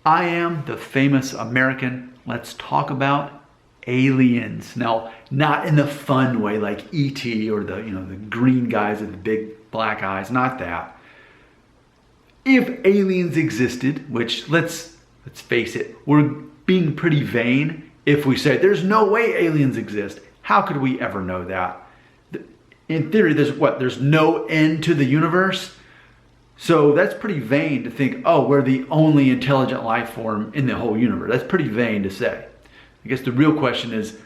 I am the famous American. Let's talk about aliens. Now, not in the fun way like E.T. or the green guys with the big black eyes, not that. If aliens existed, which let's face it, we're being pretty vain if we say there's no way aliens exist. How could we ever know that? In theory, there's no end to the universe. So that's pretty vain to think, oh, we're the only intelligent life form in the whole universe. That's pretty vain to say. I guess the real question is,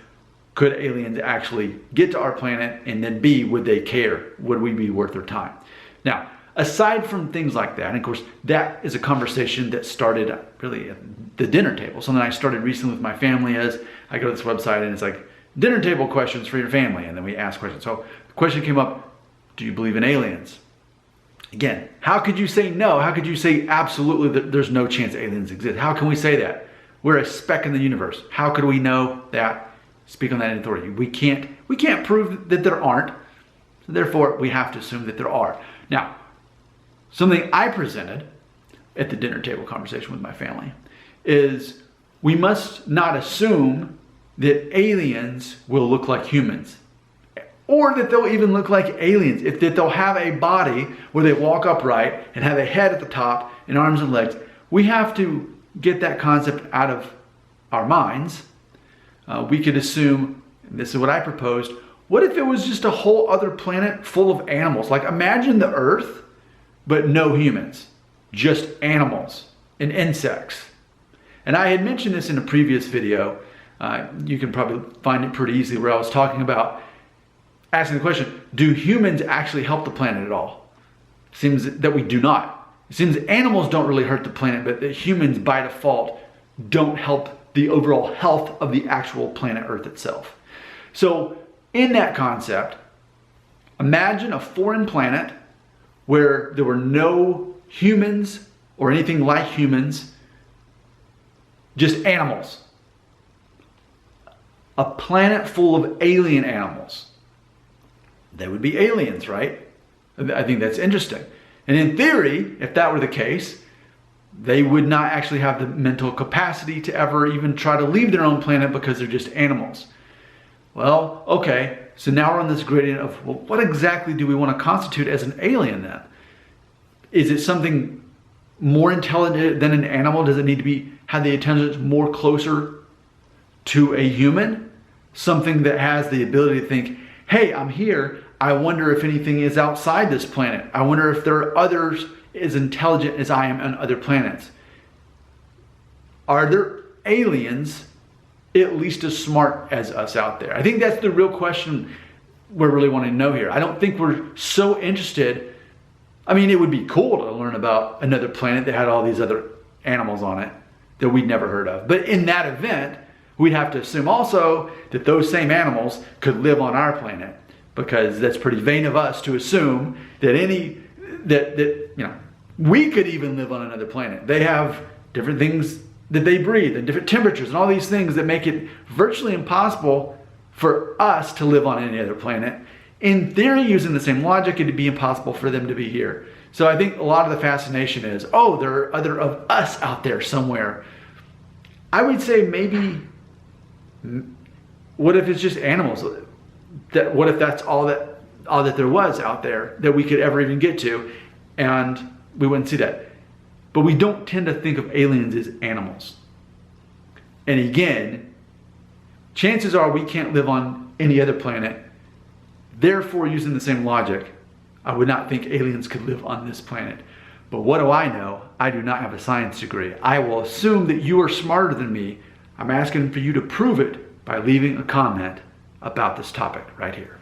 could aliens actually get to our planet? And then B, would they care? Would we be worth their time? Now, aside from things like that, and of course, that is a conversation that started really at the dinner table. Something I started recently with my family as I go to this website and it's like, dinner table questions for your family. And then we ask questions. So the question came up, do you believe in aliens? Again, how could you say no? How could you say absolutely that there's no chance aliens exist? How can we say that? We're a speck in the universe. How could we know that? Speak on that in authority. We can't prove that there aren't. So therefore, we have to assume that there are. Now, something I presented at the dinner table conversation with my family is we must not assume that aliens will look like humans, or that they'll even look like aliens, that they'll have a body where they walk upright and have a head at the top and arms and legs. We have to get that concept out of our minds. We could assume, and this is what I proposed, what if it was just a whole other planet full of animals? Like imagine the Earth, but no humans, just animals and insects. And I had mentioned this in a previous video. You can probably find it pretty easily, where I was talking about asking the question, do humans actually help the planet at all? It seems that we do not. It seems animals don't really hurt the planet, but that humans by default don't help the overall health of the actual planet Earth itself. So in that concept, imagine a foreign planet where there were no humans or anything like humans, just animals. A planet full of alien animals. They would be aliens, right? I think that's interesting. And in theory, if that were the case, they would not actually have the mental capacity to ever even try to leave their own planet because they're just animals. Well, okay, so now we're on this gradient of, well, what exactly do we want to constitute as an alien then? Is it something more intelligent than an animal? Does it need to have the intelligence more closer to a human? Something that has the ability to think, hey, I'm here. I wonder if anything is outside this planet. I wonder if there are others as intelligent as I am on other planets. Are there aliens at least as smart as us out there? I think that's the real question we're really wanting to know here. I don't think we're so interested. I mean, it would be cool to learn about another planet that had all these other animals on it that we'd never heard of. But in that event, we'd have to assume also that those same animals could live on our planet, because that's pretty vain of us to assume that we could even live on another planet. They have different things that they breathe and different temperatures and all these things that make it virtually impossible for us to live on any other planet. In theory, using the same logic, it'd be impossible for them to be here. So I think a lot of the fascination is, oh, there are other of us out there somewhere. I would say maybe, what if it's just animals? What if that's all that there was out there that we could ever even get to, and we wouldn't see that? But we don't tend to think of aliens as animals. And again, chances are we can't live on any other planet. Therefore, using the same logic, I would not think aliens could live on this planet. But what do I know? I do not have a science degree. I will assume that you are smarter than me. I'm asking for you to prove it by leaving a comment about this topic right here.